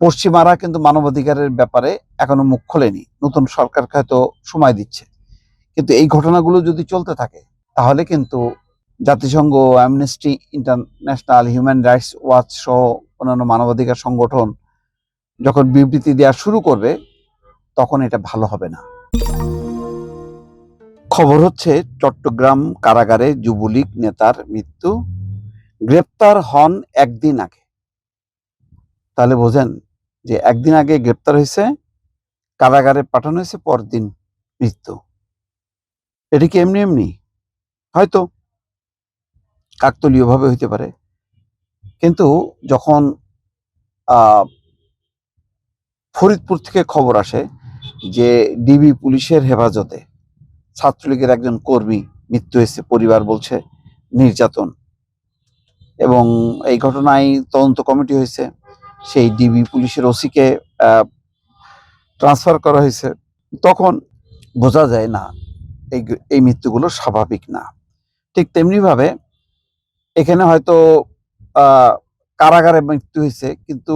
পশ্চিমারা কিন্তু মানবাধিকারের ব্যাপারে এখনো মুখ খোলেনি। নতুন সরকারকে হয়তো সময় দিচ্ছে, কিন্তু এই ঘটনাগুলো যদি চলতে থাকে তাহলে কিন্তু জাতিসংঘ, amnesty international, human rights watch সহ অন্যান্য মানবাধিকার সংগঠন যখন বিবৃতি দেওয়া শুরু করবে তখন এটা ভালো হবে না। খবর হচ্ছে চট্টগ্রাম কারাগারে যুবলীগ নেতার মৃত্যু, গ্রেপ্তার হন একদিন আগে। তাহলে বোঝেন যে একদিন আগে গ্রেপ্তার হয়েছে, কারাগারে পাঠানো হয়েছে, পরদিন মৃত্যু। এটি কি এমনি এমনি? হয়তো কাকতালীয় ভাবে হইতে পারে, কিন্তু যখন ফরিদপুর থেকে খবর আসে যে ডিবি পুলিশের হেফাজতে ছাত্রলীগের একজন কর্মী মৃত্যু হয়েছে, পরিবার বলছে নির্যাতন, এবং এই ঘটনায় তদন্ত কমিটি হয়েছে, সেই ডিবি পুলিশের ওসিকে ট্রান্সফার করা হয়েছে, তখন বোঝা যায় না এই মৃত্যুগুলো স্বাভাবিক না। ঠিক তেমনি ভাবে এখানে হয়তো কারাগারে মৃত্যু হয়েছে, কিন্তু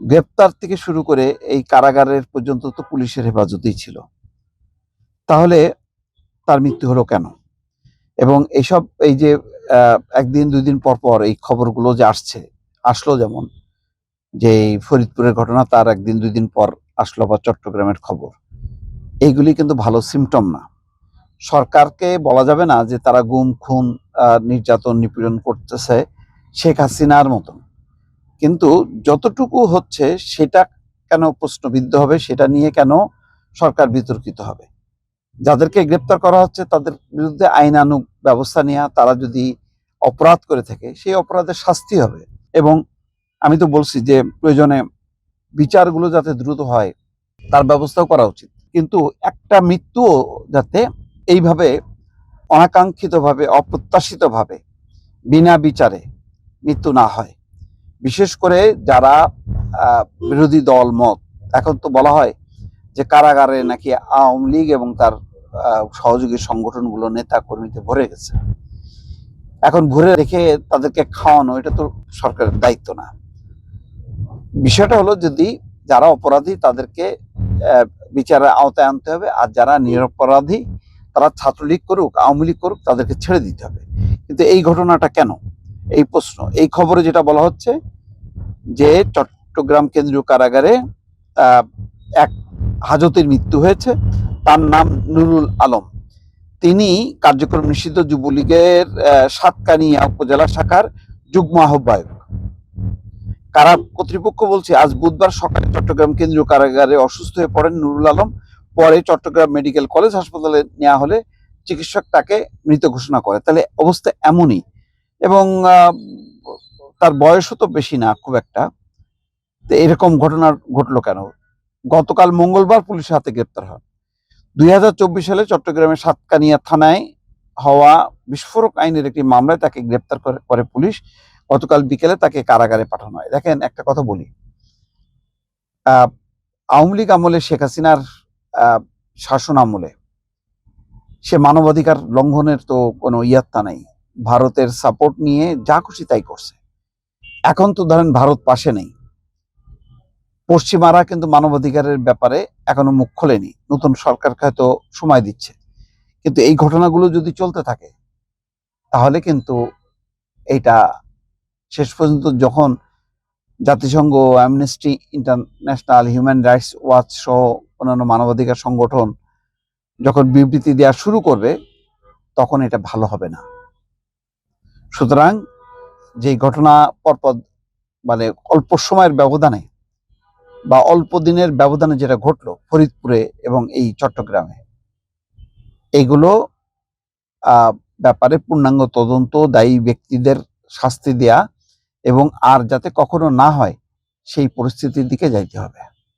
গ্রেপ্তার থেকে শুরু করে এই কারাগারের পর্যন্ত তো পুলিশের হেফাজতেই ছিল। তাহলে তার মৃত্যু হলো কেন? এবং এইসব এই যে একদিন দুই দিন পর পর এই খবরগুলো যে আসলো, যেমন যে ফরিদপুরের ঘটনা তার একদিন দুই দিন পর আসলো, বা চট্টগ্রামের খবর, এইগুলি কিন্তু ভালো সিমটম না। সরকারকে বলা যাবে না যে তারা গুম, খুন, নির্যাতন, নিপীড়ন করতেছে শেখ হাসিনার মতন, কিন্তু যতটুকু হচ্ছে সেটা কেন প্রশ্নবিদ্ধ হবে, সেটা নিয়ে কেন সরকার বিতর্কিত হবে? যাদেরকে গ্রেপ্তার করা হচ্ছে তাদের বিরুদ্ধে আইনানুগ ব্যবস্থা নেওয়া, তারা যদি অপরাধ করে থাকে সেই অপরাধের শাস্তি হবে। এবং আমি তো বলছি যে প্রয়োজনে বিচারগুলো যাতে দ্রুত হয় তার ব্যবস্থাও করা উচিত, কিন্তু একটা মৃত্যুও যাতে এইভাবে অনাকাঙ্ক্ষিতভাবে, অপ্রত্যাশিতভাবে, বিনা বিচারে মৃত্যু না হয়। বিশেষ করে যারা বিরোধী দল মত, এখন তো বলা হয় যে কারাগারে নাকি আওয়ামী লীগ এবং তার সহযোগী সংগঠনগুলো, নেতা কর্মীতে ভরে গেছে। এখন ভরে রেখে তাদেরকে খাওয়ানো এটা তো সরকারের দায়িত্ব না। বিষয়টা হলো, যদি যারা অপরাধী তাদেরকে বিচারের আওতায় আনতে হবে, আর যারা নিরপরাধী তারা ছাত্রলীগ করুক, আওয়ামী লীগ করুক, তাদেরকে ছেড়ে দিতে হবে। কিন্তু এই ঘটনাটা কেন? এই প্রশ্ন। এই খবরে যেটা বলা হচ্ছে যে চট্টগ্রাম কেন্দ্রীয় কারাগারে এক হাজতের মৃত্যু হয়েছে, তার নাম নুরুল আলম। তিনি কার্যক্রম নিষিদ্ধ যুবলীগের সাতকানিয়া উপজেলা শাখার যুগ্ম আহ্বায়ক। কারা কর্তৃপক্ষ বলছে আজ বুধবার সকালে চট্টগ্রাম কেন্দ্রীয় কারাগারে অসুস্থ হয়ে পড়েন নুরুল আলম। পরে চট্টগ্রাম মেডিকেল কলেজ হাসপাতালে নেওয়া হলে চিকিৎসক তাকে মৃত ঘোষণা করে। তাহলে অবস্থা এমনই, এবং তার বয়সও তো বেশি না খুব একটা। তো এরকম ঘটনা ঘটলো কেন? গতকাল মঙ্গলবার পুলিশের হাতে গ্রেপ্তার হন। 2024 সালে চট্টগ্রামের সাতকানিয়া থানায় হওয়া বিস্ফোরক আইনের একটি মামলায় তাকে গ্রেপ্তার করে পুলিশ। গতকাল বিকেলে তাকে কারাগারে পাঠানো হয়। দেখেন, একটা কথা বলি, আওয়ামী লীগ আমলে, শেখ হাসিনার শাসন আমলে সে মানবাধিকার লঙ্ঘনের তো কোনো ইয়াত্তা নাই। ভারতের সাপোর্ট নিয়ে যা খুশি তাই করছে। এখন তো ধরেন ভারত পাশে নেই, পশ্চিমারা কিন্তু মানবাধিকারের ব্যাপারে এখনো মুখ খোলেনি। নতুন সরকারকে হয়তো সময় দিচ্ছে, কিন্তু এই ঘটনাগুলো যদি চলতে থাকে তাহলে কিন্তু এইটা শেষ পর্যন্ত, যখন জাতিসংঘ, amnesty international, human rights watch সহ অন্যান্য মানবাধিকার সংগঠন যখন বিবৃতি দেওয়া শুরু করবে তখন এটা ভালো হবে না। সুতরাং যে ঘটনা পরপর, মানে অল্প সময়ের ব্যবধানে বা অল্প দিনের ব্যবধানে যেটা ঘটলো ফরিদপুরে এবং এই চট্টগ্রামে, এইগুলো ব্যাপারে পূর্ণাঙ্গ তদন্ত, দায়ী ব্যক্তিদের শাস্তি দেয়া, এবং আর যাতে কখনো না হয় সেই পরিস্থিতির দিকে যাইতে হবে।